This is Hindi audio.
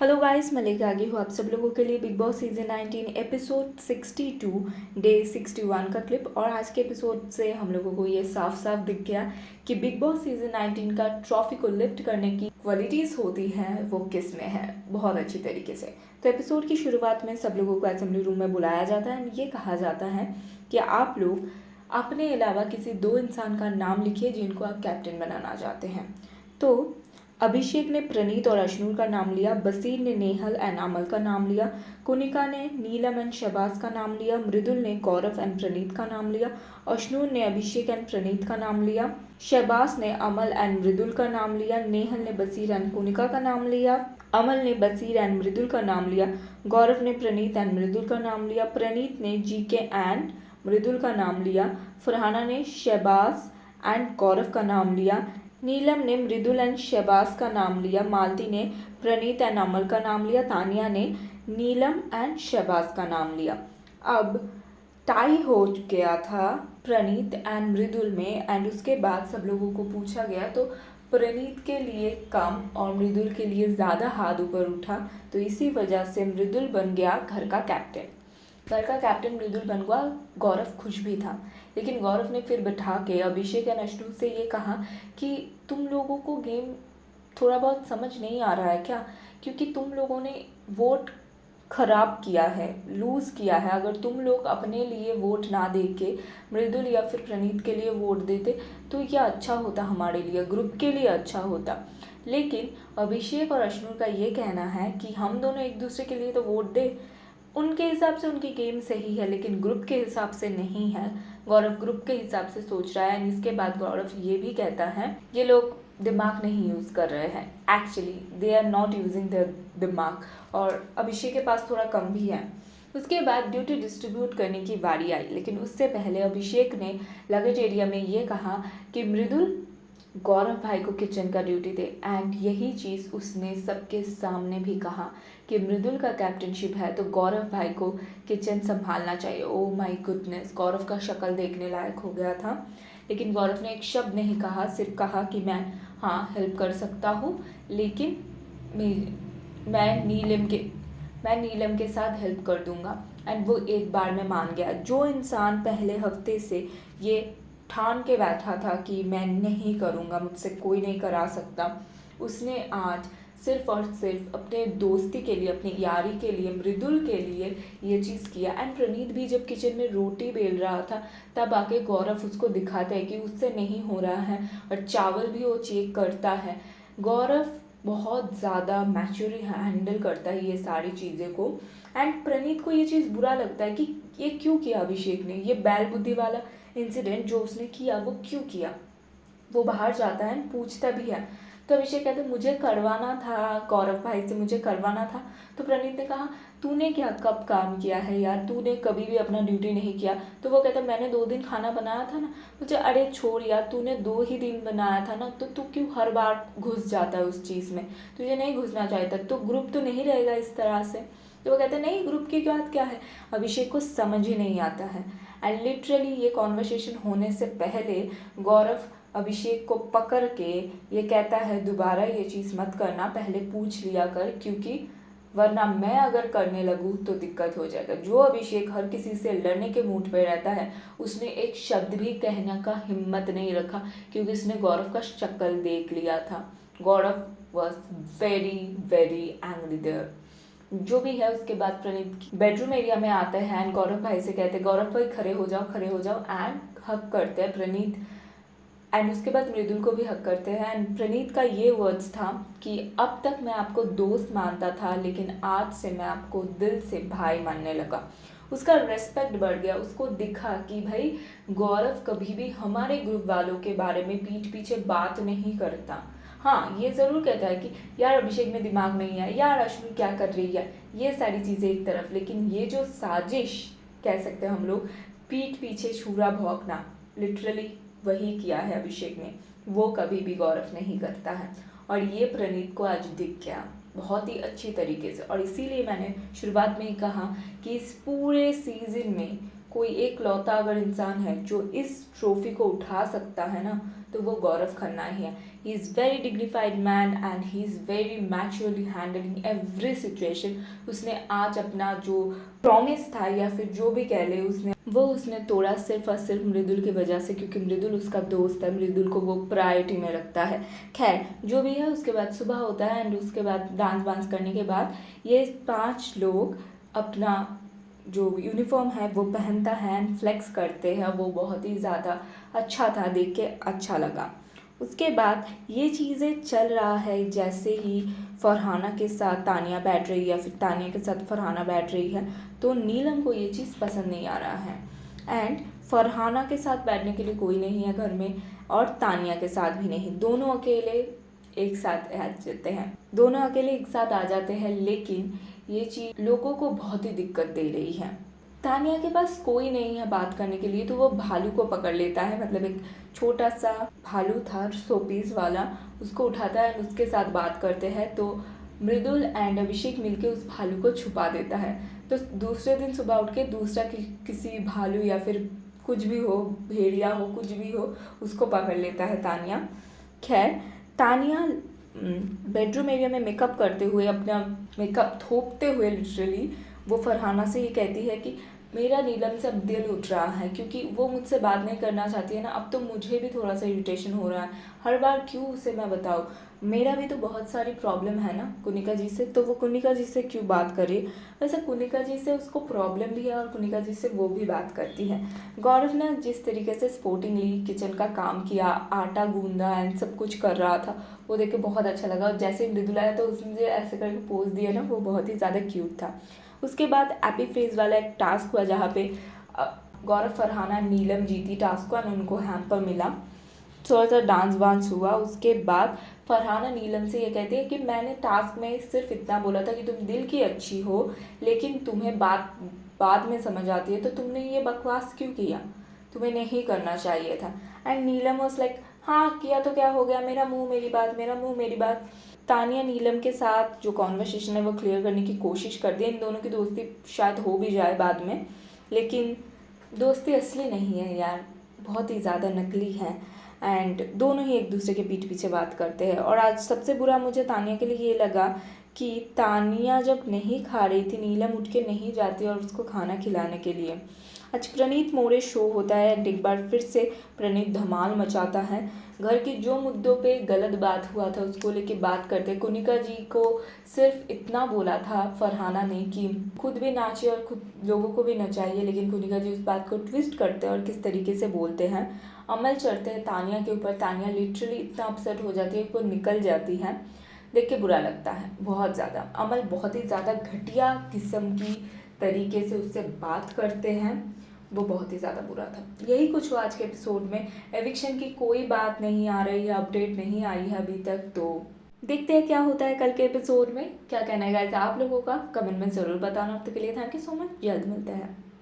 हेलो गाइस, मैं लेके आ गई हूँ आप सब लोगों के लिए big boss season 19 episode 62 day 61 का क्लिप। और आज के एपिसोड से हम लोगों को ये साफ साफ दिख गया कि बिग बॉस सीजन 19 का ट्रॉफी को लिफ्ट करने की क्वालिटीज़ होती हैं वो किस में है, बहुत अच्छी तरीके से। तो एपिसोड की शुरुआत में सब लोगों को असेंबली रूम में बुलाया जाता है। ये कहा जाता है कि आप लोग अपने अलावा किसी दो इंसान का नाम लिखिए जिनको आप कैप्टन बनाना चाहते हैं। तो अभिषेक ने प्रणीत और अश्नूर का नाम लिया, बसीर ने नेहल एंड अमल का नाम लिया, कुनिका ने नीलम एंड शहबाज का नाम लिया, मृदुल ने गौरव एंड प्रणीत का नाम लिया, अश्नूर ने अभिषेक एंड प्रणीत का नाम लिया, शहबाज ने अमल एंड मृदुल का नाम लिया, नेहल ने बसीर एंड कुनिका का नाम लिया, अमल ने बसीर एंड मृदुल का नाम लिया, गौरव ने प्रणीत एंड मृदुल का नाम लिया, प्रणीत ने जीके एंड मृदुल का नाम लिया, फरहाना ने शहबाज एंड गौरव का नाम लिया, नीलम ने मृदुल एंड शहबाज का नाम लिया, मालती ने प्रणीत एंड अमल का नाम लिया, तानिया ने नीलम एंड शहबाज का नाम लिया। अब टाई हो गया था प्रणीत एंड मृदुल में, एंड उसके बाद सब लोगों को पूछा गया तो प्रणीत के लिए कम और मृदुल के लिए ज़्यादा हाथ ऊपर उठा। तो इसी वजह से मृदुल बन गया घर का कैप्टन। घर का कैप्टन मृदुल बन गया। गौरव खुश भी था, लेकिन गौरव ने फिर बैठा के अभिषेक एंड अश्नू से ये कहा कि तुम लोगों को गेम थोड़ा बहुत समझ नहीं आ रहा है क्या, क्योंकि तुम लोगों ने वोट खराब किया है, लूज़ किया है। अगर तुम लोग अपने लिए वोट ना दे के मृदुल या फिर प्रणीत के लिए वोट देते तो यह अच्छा होता, हमारे लिए, ग्रुप के लिए अच्छा होता। लेकिन अभिषेक और अश्नू का ये कहना है कि हम दोनों एक दूसरे के लिए तो वोट दे, उनके हिसाब से उनकी गेम सही है लेकिन ग्रुप के हिसाब से नहीं है। गौरव ग्रुप के हिसाब से सोच रहा है। इसके बाद गौरव ये भी कहता है ये लोग दिमाग नहीं यूज़ कर रहे हैं, actually they are not using their दिमाग, और अभिषेक के पास थोड़ा कम भी है। उसके बाद ड्यूटी डिस्ट्रीब्यूट करने की बारी आई, लेकिन उससे पहले अभिषेक ने लगेज एरिया में ये कहा कि मृदुल गौरव भाई को किचन का ड्यूटी दे, एंड यही चीज़ उसने सबके सामने भी कहा कि मृदुल का कैप्टनशिप है तो गौरव भाई को किचन संभालना चाहिए। ओह माय गुडनेस, गौरव का शक्ल देखने लायक हो गया था। लेकिन गौरव ने एक शब्द नहीं कहा, सिर्फ कहा कि मैं हेल्प कर सकता हूँ, लेकिन मैं नीलम के साथ हेल्प कर दूंगा। एंड वो एक बार में मान गया। जो इंसान पहले हफ्ते से ये ठान के बैठा था कि मैं नहीं करूँगा, मुझसे कोई नहीं करा सकता, उसने आज सिर्फ और सिर्फ अपने दोस्ती के लिए, अपनी यारी के लिए, मृदुल के लिए ये चीज़ किया। एंड प्रणीत भी जब किचन में रोटी बेल रहा था तब आके गौरव उसको दिखाता है कि उससे नहीं हो रहा है, और चावल भी वो चेक करता है। गौरव बहुत ज़्यादा मैच्योरली हैंडल करता है ये सारी चीज़ें को। एंड प्रणीत को ये चीज़ बुरा लगता है कि ये क्यों किया अभिषेक ने, ये बैल बुद्धि वाला इंसिडेंट जो उसने किया वो क्यों किया। वो बाहर जाता है, पूछता भी है। तो अभिषेक कहते मुझे करवाना था, गौरव भाई से मुझे करवाना था। तो प्रणीत ने कहा तूने क्या कब काम किया है यार, तूने कभी भी अपना ड्यूटी नहीं किया। तो वो कहता मैंने 2 दिन खाना बनाया था ना। मुझे अरे छोड़ यार, तूने 2 ही दिन बनाया था ना, तो तू क्यों हर बार घुस जाता है उस चीज़ में, तुझे नहीं घुसना चाहिए था, तो ग्रुप तो नहीं रहेगा इस तरह से। तो वो कहते नहीं, ग्रुप की बात क्या है, अभिषेक को समझ ही नहीं आता है। एंड लिटरली ये कॉन्वर्सेशन होने से पहले गौरव अभिषेक को पकड़ के ये कहता है दोबारा ये चीज़ मत करना, पहले पूछ लिया कर, क्योंकि वरना मैं अगर करने लगूँ तो दिक्कत हो जाएगा। जो अभिषेक हर किसी से लड़ने के मूड पे रहता है, उसने एक शब्द भी कहने का हिम्मत नहीं रखा, क्योंकि उसने गौरव का शक्ल देख लिया था। Gaurav was very very angry there. जो भी है, उसके बाद प्रणीत बेडरूम एरिया में आते हैं एंड गौरव भाई से कहते हैं गौरव भाई खड़े हो जाओ, खड़े हो जाओ, एंड हक करते हैं प्रणीत। एंड उसके बाद मृदुल को भी हक करते हैं। एंड प्रणीत का ये वर्ड्स था कि अब तक मैं आपको दोस्त मानता था, लेकिन आज से मैं आपको दिल से भाई मानने लगा। उसका रेस्पेक्ट बढ़ गया। उसको दिखा कि भाई गौरव कभी भी हमारे ग्रुप वालों के बारे में पीठ पीछे बात नहीं करता। हाँ, ये ज़रूर कहता है कि यार अभिषेक में दिमाग नहीं है, यार अश्विनी क्या कर रही है, ये सारी चीज़ें एक तरफ, लेकिन ये जो साजिश कह सकते हैं हम लोग, पीठ पीछे छुरा भौंकना, लिटरली वही किया है अभिषेक ने। वो कभी भी गौरव नहीं करता है, और ये प्रणीत को आज दिख गया बहुत ही अच्छी तरीके से। और इसीलिए मैंने शुरुआत में ही कहा कि इस पूरे सीजन में कोई एक लौता अगर इंसान है जो इस ट्रॉफी को उठा सकता है ना, तो वो गौरव खन्ना ही है। He is very dignified man and he is very maturely handling every situation. उसने आज अपना जो प्रॉमिस था या फिर जो भी कह ले उसने तोड़ा सिर्फ और सिर्फ मृदुल की वजह से, क्योंकि मृदुल उसका दोस्त है, मृदुल को वो प्रायोरिटी में रखता है। खैर जो भी है, उसके बाद सुबह होता है एंड उसके बाद डांस वांस करने के बाद ये 5 लोग अपना जो यूनिफॉर्म है वो पहनता है एंड फ्लेक्स करते हैं। वो बहुत ही ज़्यादा अच्छा था, देख के अच्छा लगा। उसके बाद ये चीज़ें चल रहा है, जैसे ही फरहाना के साथ तानिया बैठ रही है या फिर तानिया के साथ फरहाना बैठ रही है, तो नीलम को ये चीज़ पसंद नहीं आ रहा है एंड फरहाना के साथ बैठने के लिए कोई नहीं है घर में और तानिया के साथ भी नहीं। दोनों अकेले एक साथ आ जाते हैं, लेकिन ये चीज़ लोगों को बहुत ही दिक्कत दे रही है। तानिया के पास कोई नहीं है बात करने के लिए, तो वो भालू को पकड़ लेता है, मतलब एक छोटा सा भालू था शोपीस वाला, उसको उठाता है, उसके साथ बात करते हैं। तो मृदुल एंड अभिषेक मिलके उस भालू को छुपा देता है। तो दूसरे दिन सुबह उठ के दूसरा किसी भालू या फिर कुछ भी हो, भेड़िया हो, कुछ भी हो, उसको पकड़ लेता है तानिया। खैर तानिया बेडरूम एरिया में मेकअप करते हुए, अपना मेकअप थोपते हुए लिटरली वो फरहाना से ये कहती है कि मेरा नीलम से अब दिल उठ रहा है, क्योंकि वो मुझसे बात नहीं करना चाहती है ना, अब तो मुझे भी थोड़ा सा इरिटेशन हो रहा है। हर बार क्यों उसे मैं बताऊँ, मेरा भी तो बहुत सारी प्रॉब्लम है ना कुनिका जी से, तो वो कुनिका जी से क्यों बात करे। वैसे कुनिका जी से उसको प्रॉब्लम भी है और कुनिका जी से वो भी बात करती है। गौरव ने जिस तरीके से स्पोर्टिंगली किचन का काम किया, आटा गूंदा एंड सब कुछ कर रहा था, वो देख के बहुत अच्छा लगा। और जैसे मृदुल आया तो उसने जो ऐसे करके पोज दिया ना, वो बहुत ही ज़्यादा क्यूट था। उसके बाद एपी फेज वाला एक टास्क हुआ, जहाँ पे गौरव, फरहाना, नीलम जीती टास्क को एंड उनको हैम्पर मिला। थोड़ा सा डांस वांस हुआ। उसके बाद फरहाना नीलम से ये कहती है कि मैंने टास्क में सिर्फ इतना बोला था कि तुम दिल की अच्छी हो, लेकिन तुम्हें बात बाद में समझ आती है, तो तुमने ये बकवास क्यों किया, तुम्हें नहीं करना चाहिए था। एंड नीलम वाज लाइक हाँ किया तो क्या हो गया, मेरा मुंह मेरी बात, मेरा मुंह मेरी बात। तानिया नीलम के साथ जो कॉन्वर्सेशन है वो क्लियर करने की कोशिश करती है। इन दोनों की दोस्ती शायद हो भी जाए बाद में, लेकिन दोस्ती असली नहीं है यार, बहुत ही ज़्यादा नकली है एंड दोनों ही एक दूसरे के पीठ पीछे बात करते हैं। और आज सबसे बुरा मुझे तानिया के लिए ये लगा कि तानिया जब नहीं खा रही थी, नीलम उठ के नहीं जाती और उसको खाना खिलाने के लिए। आज प्रणीत मोरे शो होता है एंड एक बार फिर से प्रणीत धमाल मचाता है। घर की जो मुद्दों पे गलत बात हुआ था उसको लेके बात करते। कुनिका जी को सिर्फ इतना बोला था फरहाना ने कि खुद भी नाचे और खुद लोगों को भी नचाइए, लेकिन कुनिका जी उस बात को ट्विस्ट करते हैं और किस तरीके से बोलते हैं। अमल चढ़ते हैं तानिया के ऊपर, तानिया लिटरली इतना अपसेट हो जाती है कि वो निकल जाती है। देख के बुरा लगता है बहुत ज़्यादा। अमल बहुत ही ज़्यादा घटिया किस्म की तरीके से उससे बात करते हैं, वो बहुत ही ज़्यादा बुरा था। यही कुछ हुआ आज के एपिसोड में। एविक्शन की कोई बात नहीं आ रही है, अपडेट नहीं आई है अभी तक, तो देखते हैं क्या होता है कल के एपिसोड में। क्या कहना है गाइस आप लोगों का, कमेंट में ज़रूर बताना। अब तक के लिए थैंक यू सो मच, जल्द मिलते हैं।